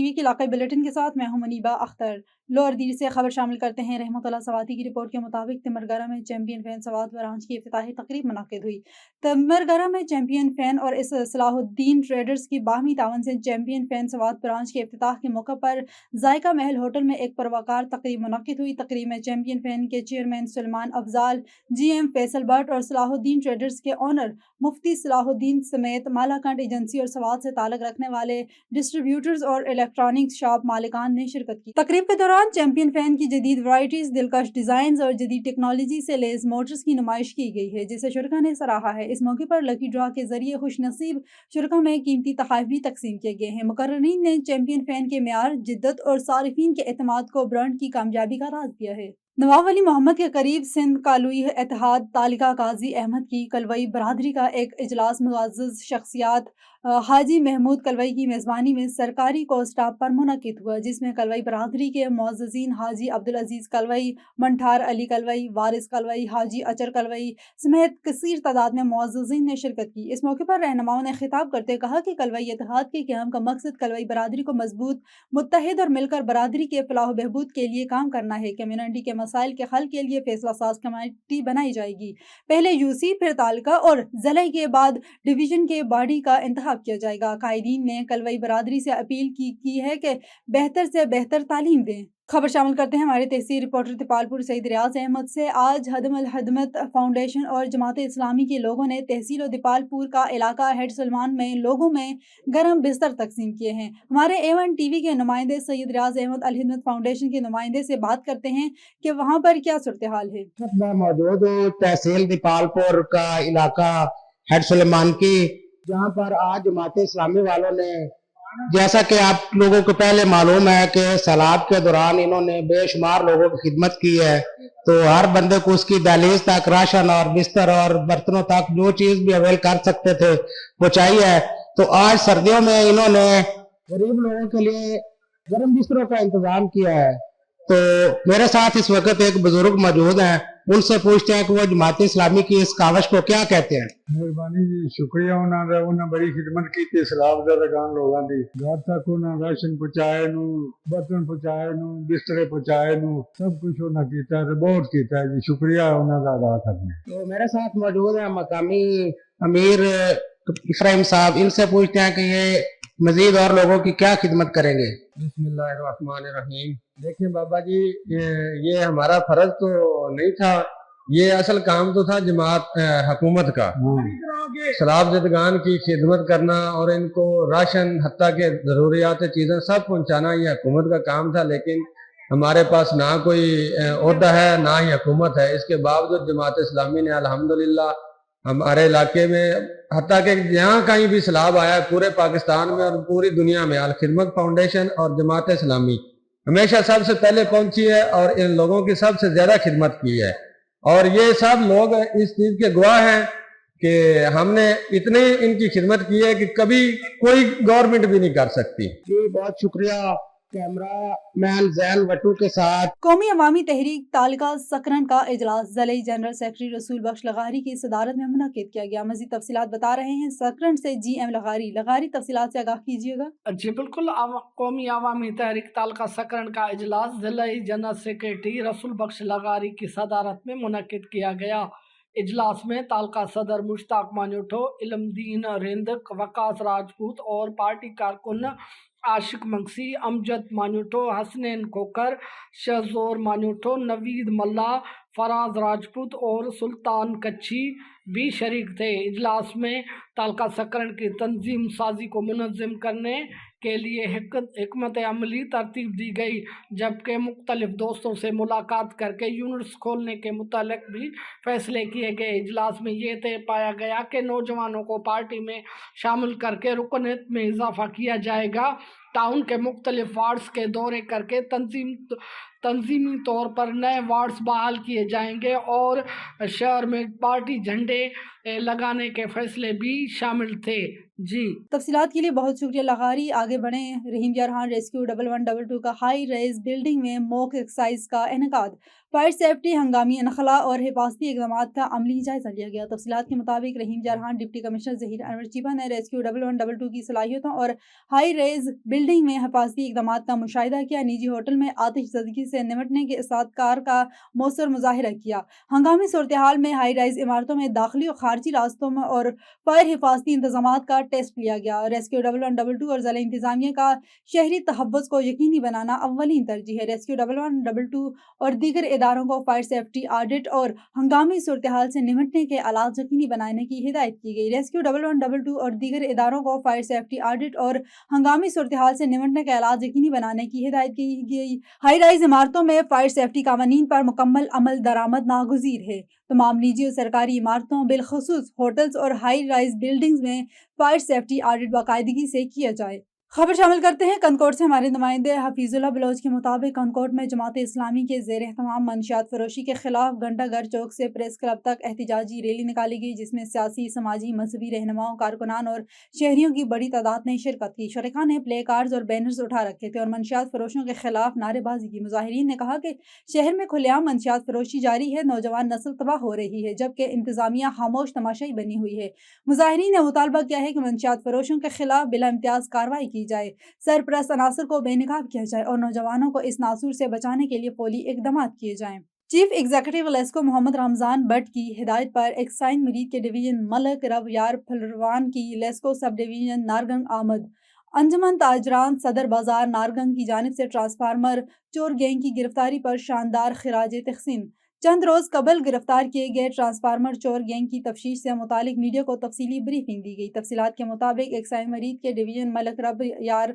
T V کے علاقائی bulletin کے ساتھ میں ہوں منیبہ اختر۔ لوئر دیر سے خبر شامل کرتے ہیں۔ رحمت اللہ سواتی کی رپورٹ کے مطابق تمرگرہ میں چیمپئن فین سوات برانچ کی افتتاحی تقریب منعقد ہوئی۔ تمرگرہ میں چیمپئن فین اور اس صلاح الدین ٹریڈرز کی باہمی تعاون سے چیمپئن فین سوات برانچ کے افتتاح کے موقع پر ذائقہ محل ہوٹل میں ایک پروقار تقریب منعقد ہوئی۔ تقریب میں چیمپئن فین کے chairman Sulaiman Afzal, G M Faisal Butt اور صلاح الدین ٹریڈرز کے اونر مفتی صلاح الدین سمیت مالاکنڈ ایجنسی اور سوات سے تعلق رکھنے والے ڈسٹریبیوٹرز اور الیکٹرانکس شاپ مالکان نے شرکت کی۔ تقریب کے دوران چیمپئن فین کی جدید ورائٹیز، دلکش ڈیزائنز اور جدید ٹیکنالوجی سے لیس موٹرز کی نمائش کی گئی ہے، جسے شرکاء نے سراہا ہے۔ اس موقع پر لکی ڈرا کے ذریعے خوش نصیب شرکاء میں قیمتی تحائف بھی تقسیم کیے گئے ہیں۔ مقررین نے چیمپئن فین کے معیار، جدت اور صارفین کے اعتماد کو برانڈ کی کامیابی کا راز دیا ہے۔ نواب ولی محمد کے قریب سندھ کالوئی اتحاد تعلقہ قاضی احمد کی کلوئی برادری کا ایک اجلاس معزز شخصیات حاجی محمود کلوئی کی میزبانی میں سرکاری کو اسٹاپ پر منعقد ہوا، جس میں کلوئی برادری کے معززین حاجی عبدالعزیز کلوئی، منٹھار علی کلوئی، وارث کلوئی، حاجی اچر کلوئی سمیت کثیر تعداد میں معززین نے شرکت کی۔ اس موقع پر رہنماؤں نے خطاب کرتے کہا کہ کلوئی اتحاد کے قیام کا مقصد کلوئی برادری کو مضبوط، متحد اور مل کر برادری کے فلاح و بہبود کے لیے کام کرنا ہے۔ کمیونٹی کے مسائل کے حل کے لیے فیصلہ ساز کمیٹی بنائی جائے گی۔ پہلے یو سی، پھر تعلقہ اور ضلع کے بعد ڈویژن کے باڈی کا انتخاب کیا جائے گا۔ قائدین نے کلوئی برادری سے اپیل کی ہے کہ بہتر سے بہتر تعلیم دیں۔ خبر شامل کرتے ہیں ہمارے تحصیل رپورٹر تپالپور سعید ریاض احمد سے۔ آج ہدم الخدمت فاؤنڈیشن اور جماعت اسلامی کے لوگوں نے تحصیل و دپالپور کا علاقہ ہیڈ سلمان میں لوگوں میں گرم بستر تقسیم کیے ہیں۔ ہمارے A1 ٹی وی کے نمائندے سید ریاض احمد الخدمت فاؤنڈیشن کے نمائندے سے بات کرتے ہیں کہ وہاں پر کیا صورتحال ہے۔ میں موجود ہوں تحصیل دپالپور کا علاقہ ہیڈ سلمان کی، جہاں پر آج جماعت اسلامی والوں نے، جیسا کہ آپ لوگوں کو پہلے معلوم ہے کہ سیلاب کے دوران انہوں نے بے شمار لوگوں کی خدمت کی ہے، تو ہر بندے کو اس کی دہلیز تک راشن اور بستر اور برتنوں تک جو چیز بھی اویل کر سکتے تھے پہنچائی ہے۔ تو آج سردیوں میں انہوں نے غریب لوگوں کے لیے گرم بستروں کا انتظام کیا ہے۔ تو میرے ساتھ اس وقت ایک بزرگ موجود ہیں، ان سے پوچھتے ہیں کہ وہ جماعت اسلامی کی اس کاوش کو کیا کہتے ہیں۔ مہربانی جی، شکریہ انہوں بڑی خدمت کی تھی سیلاب زدگان لوگاں دی، گھر تک انہوں راشن پہنچائے نو، برتن پہنچائے نو، بسترے پہنچائے نو، سب کچھ انہوں کیتا ہے، بہت کیتا ہے جی، شکریہ انہوں کا ادا کرنے۔ تو میرے ساتھ موجود ہیں مقامی امیر افراہیم صاحب، ان سے پوچھتے ہیں کہ یہ مزید اور لوگوں کی کیا خدمت کریں گے۔ بسم اللہ الرحمن الرحیم۔ دیکھیں بابا جی، یہ ہمارا فرض تو نہیں تھا، یہ اصل کام تو تھا جماعت حکومت کا، سیلاب زدگان کی خدمت کرنا اور ان کو راشن حتیٰ کہ ضروریات چیزیں سب پہنچانا، یہ حکومت کا کام تھا، لیکن ہمارے پاس نہ کوئی عہدہ ہے نہ ہی حکومت ہے۔ اس کے باوجود جماعت اسلامی نے الحمدللہ ہمارے علاقے میں، حتیٰ کہ جہاں کہیں بھی سیلاب آیا ہے پورے پاکستان میں اور پوری دنیا میں، الخدمت فاؤنڈیشن اور جماعت اسلامی ہمیشہ سب سے پہلے پہنچی ہے اور ان لوگوں کی سب سے زیادہ خدمت کی ہے، اور یہ سب لوگ اس چیز کے گواہ ہیں کہ ہم نے اتنے ان کی خدمت کی ہے کہ کبھی کوئی گورنمنٹ بھی نہیں کر سکتی۔ جی بہت شکریہ۔ کیمرہ مین زین وٹو کے ساتھ قومی عوامی تحریک تعلقہ سکرن کا اجلاس ضلعی جنرل سیکرٹری رسول بخش لغاری کی صدارت میں منعقد کیا گیا۔ مزید تفصیلات بتا رہے ہیں سکرن سے جی ایم لغاری تفصیلات سے آگاہ کیجیے گا۔ جی بالکل، قومی عوامی تحریک تعلقہ سکرن کا اجلاس ضلعی جنرل سیکرٹری رسول بخش لغاری کی صدارت میں منعقد کیا گیا۔ اجلاس میں تعلقہ صدر مشتاق مانیوٹو، علم دین رندک، وقاص راجپوت اور پارٹی کارکن عاشق منگسی، امجد مانیوٹو، حسنین کوکر، شہزور مانیوٹو، نوید ملا، فراز راجپوت اور سلطان کچھی بھی شریک تھے۔ اجلاس میں تعلقہ سکرن کی تنظیم سازی کو منظم کرنے کے لیے حکمت عملی ترتیب دی گئی، جبکہ مختلف دوستوں سے ملاقات کر کے یونٹس کھولنے کے متعلق بھی فیصلے کیے گئے۔ اجلاس میں یہ طے پایا گیا کہ نوجوانوں کو پارٹی میں شامل کر کے رکنیت میں اضافہ کیا جائے گا، ٹاؤن کے مختلف وارڈز کے دورے کر کے تنظیمی طور پر نئے وارڈز بحال کیے جائیں گے اور شہر میں پارٹی جھنڈے لگانے کے فیصلے بھی شامل تھے۔ جی تفصیلات کے لیے بہت شکریہ لغاری۔ آگے بڑھیں۔ رحیم جارحان ریسکیو 1112 کا ہائی رائز بلڈنگ میں موک ایکسرسائز کا انعقاد، فائر سیفٹی، ہنگامی انخلاء اور حفاظتی اقدامات کا عملی جائزہ لیا گیا۔ تفصیلات کے مطابق رحیم جارحان ڈپٹی کمشنر ظہیر انور چیبہ نے ریسکیو 1112 کی صلاحیتوں اور ہائی رائز بلڈنگ میں حفاظتی اقدامات کا مشاہدہ کیا، نجی ہوٹل میں آتش زدگی سے نمٹنے کے اساتذہ کار کا مؤثر مظاہرہ کیا، ہنگامی صورتحال میں ہائی رائز عمارتوں میں داخلی اور خارجی راستوں میں اور فائر حفاظتی انتظامات کا ٹیسٹ لیا گیا۔ ریسکیو 1122 اور ضلع انتظامیہ کا شہری تحفظ کو یقینی بنانا اولین ترجیح ہے۔ ریسکیو 1122 اور دیگر اداروں کو فائر سیفٹی آڈٹ اور ہنگامی صورتحال سے نمٹنے کے آلات یقینی بنانے کی ہدایت کی گئی۔ ریسکیو 1122 اور دیگر اداروں کو فائر سیفٹی آڈٹ اور ہنگامی صورتحال سے نمٹنے کے آلات یقینی بنانے کی ہدایت کی گئی۔ ہائی رائز عمارتوں میں فائر سیفٹی قوانین پر مکمل عمل درآمد ناگزیر ہے۔ تمام نجی اور سرکاری عمارتوں بالخصوص ہوٹلز اور ہائی رائز بلڈنگز میں فائر سیفٹی آڈٹ باقاعدگی سے کیا جائے۔ خبر شامل کرتے ہیں کنکوٹ سے۔ ہمارے نمائندے حفیظ اللہ بلوچ کے مطابق کنکوٹ میں جماعت اسلامی کے زیر اہتمام منشیات فروشی کے خلاف گھنٹہ گھر چوک سے پریس کلب تک احتجاجی ریلی نکالی گئی، جس میں سیاسی، سماجی، مذہبی رہنماؤں، کارکنان اور شہریوں کی بڑی تعداد نے شرکت کی۔ شرکاء نے پلے کارڈز اور بینرز اٹھا رکھے تھے اور منشیات فروشوں کے خلاف نعرے بازی کی۔ مظاہرین نے کہا کہ شہر میں کھلے عام منشیات فروشی جاری ہے، نوجوان نسل تباہ ہو رہی ہے، جبکہ انتظامیہ خاموش تماشائی بنی ہوئی ہے۔ مظاہرین نے مطالبہ کیا ہے کہ منشیات فروشوں کے خلاف بلا امتیاز کارروائی کی جائے، سرپرست عناصر کو بے نقاب کیا جائے اور نوجوانوں کو اس ناصور سے بچانے کے لیے فوری اقدامات کیے جائیں۔ Chief executive LESCO Muhammad Ramzan but کی ہدایت پر ایکسائز مرید کے ڈویژن ملک رب یار پھلروان کی لیسکو سب ڈویژن نارگنگ آمد۔ انجمن تاجران صدر بازار نارگنگ کی جانب سے ٹرانسفارمر چور گینگ کی گرفتاری پر شاندار خراج تحسین۔ چند روز قبل گرفتار کیے گئے ٹرانسفارمر چور گینگ کی تفتیش سے متعلق میڈیا کو تفصیلی بریفنگ دی گئی۔ تفصیلات کے مطابق ایکسائز مرید کے ڈویژن ملک رب یار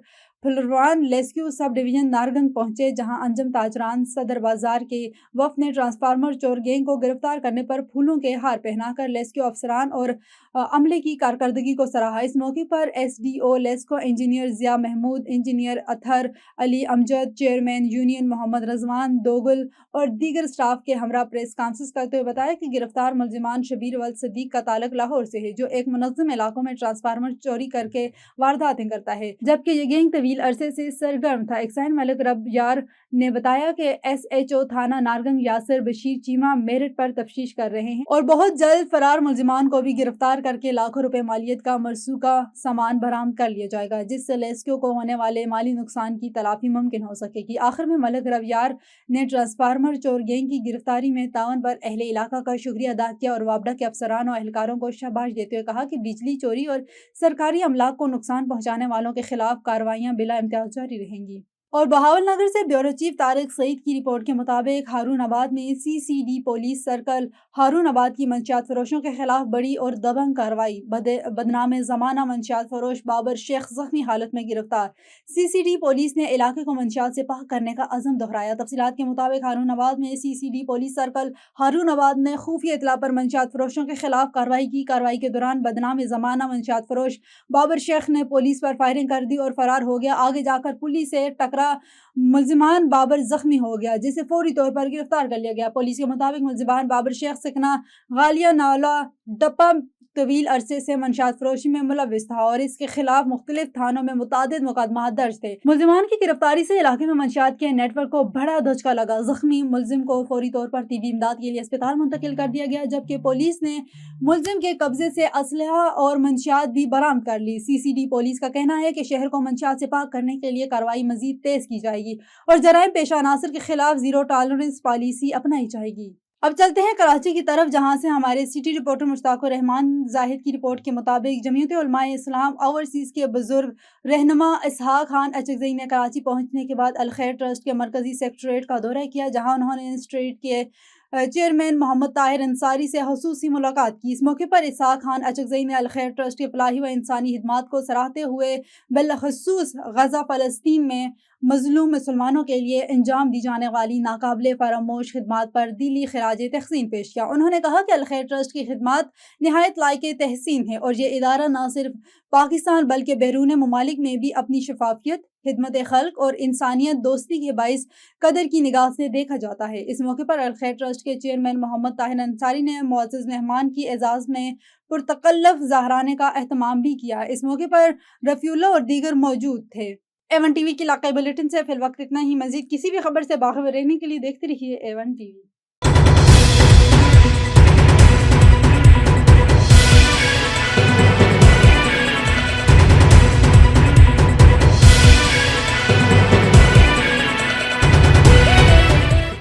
پھلروان لیسکیو سب ڈویژن نارگنگ پہنچے، جہاں انجم تاجران صدر بازار کے وفد نے ٹرانسفارمر چور گینگ کو گرفتار کرنے پر پھولوں کے ہار پہنا کر لیسکیو افسران اور عملے کی کارکردگی کو سراہا۔ اس موقع پر S D O LESCO engineer Zia Mahmood, engineer Athar Ali Amjad, chairman union Muhammad Rizwan Dogal اور دیگر سٹاف کے ہمراہ پریس کانفرنس کرتے ہوئے بتایا کہ گرفتار ملزمان شبیر ولد صدیق کا تعلق لاہور سے ہے، جو ایک منظم علاقوں میں ٹرانسفارمر چوری کر کے وارداتیں کرتا ہے، جبکہ یہ گینگ طویل عرصے سے سرگرم تھا۔ ایکسائز ملک رب یار نے بتایا کہ ایس ایچ او تھانہ نارگنگ یاسر بشیر چیمہ میرٹ پر تفتیش کر رہے ہیں اور بہت جلد فرار ملزمان کو بھی گرفتار کر کے لاکھوں روپے مالیت کا مرسوخہ سامان برآمد کر لیا جائے گا، جس سے لیسکیو کو ہونے والے مالی نقصان کی تلافی ممکن ہو سکے گی۔ آخر میں ملک رب یار نے ٹرانسفارمر چور گینگ کی گرفتاری میں تعاون پر اہل علاقہ کا شکریہ ادا کیا اور وابڈا کے افسران و اہلکاروں کو شاباش دیتے ہوئے کہا کہ بجلی چوری اور سرکاری املاک کو نقصان پہنچانے والوں کے خلاف کارروائیاں بلا امتیاز جاری رہیں گی۔ اور بہاول نگر سے بیورو چیف طارق سعید کی رپورٹ کے مطابق ہارون آباد میں C C D police circle Haroonabad کی منشیات فروشوں کے خلاف بڑی اور دبنگ کارروائی۔ بدنام زمانہ منشیات فروش بابر شیخ زخمی حالت میں گرفتار۔ سی سی ڈی پولیس نے علاقے کو منشیات سے پاک کرنے کا عزم دہرایا۔ تفصیلات کے مطابق ہارون آباد میں C C D police circle Haroonabad نے خفیہ اطلاع پر منشیات فروشوں کے خلاف کارروائی کی۔ کارروائی کے دوران بدنام زمانہ منشیات فروش بابر شیخ نے پولیس پر فائرنگ کر دی اور فرار ہو گیا۔ آگے جا کر پولیس سے ٹکرا ملزمان بابر زخمی ہو گیا، جسے فوری طور پر گرفتار کر لیا گیا۔ پولیس کے مطابق ملزمان بابر شیخ سکنہ غالیہ نالا ڈپا طویل عرصے سے منشیات فروشی میں ملوث تھا اور اس کے خلاف مختلف تھانوں میں متعدد مقدمات درج تھے۔ ملزمان کی گرفتاری سے علاقے میں منشیات کے نیٹ ورک کو بڑا دھچکا لگا۔ زخمی ملزم کو فوری طور پر طبی امداد کے لیے اسپتال منتقل کر دیا گیا، جبکہ پولیس نے ملزم کے قبضے سے اسلحہ اور منشیات بھی برآمد کر لی۔ سی سی ڈی پولیس کا کہنا ہے کہ شہر کو منشیات سے پاک کرنے کے لیے کارروائی مزید تیز کی جائے گی اور جرائم پیشہ عناصر کے خلاف زیرو ٹالرنس پالیسی اپنائی جائے گی۔ اب چلتے ہیں کراچی کی طرف، جہاں سے ہمارے سٹی رپورٹر مشتاق الرحمان زاہد کی رپورٹ کے مطابق جمعیت علماء اسلام اوورسیز کے بزرگ رہنما اسحاق خان اچکزئی نے کراچی پہنچنے کے بعد الخیر ٹرسٹ کے مرکزی سیکریٹریٹ کا دورہ کیا، جہاں انہوں نے انسٹیٹیوٹ کے چیئرمین محمد طاہر انصاری سے خصوصی ملاقات کی۔ اس موقع پر اسحاق خان اچکزئی نے الخیر ٹرسٹ کے فلاحی و انسانی خدمات کو سراہتے ہوئے بالخصوص غزہ فلسطین میں مظلوم مسلمانوں کے لیے انجام دی جانے والی ناقابل فراموش خدمات پر دلی خراج تحسین پیش کیا۔ انہوں نے کہا کہ الخیر ٹرسٹ کی خدمات نہایت لائق تحسین ہے اور یہ ادارہ نہ صرف پاکستان بلکہ بیرون ممالک میں بھی اپنی شفافیت، خدمت خلق اور انسانیت دوستی کے باعث قدر کی نگاہ سے دیکھا جاتا ہے۔ اس موقع پر الخیر ٹرسٹ کے چیئرمین محمد طاہر انصاری نے معزز مہمان کی اعزاز میں پرتکلف ظہرانے کا اہتمام بھی کیا۔ اس موقع پر رفیع اللہ اور دیگر موجود تھے۔ A1 ٹی وی کے علاقائی بلیٹن سے فی الوقت اتنا ہی۔ مزید کسی بھی خبر سے باخبر رہنے کے لیے دیکھتے رہیے A1 ٹی وی۔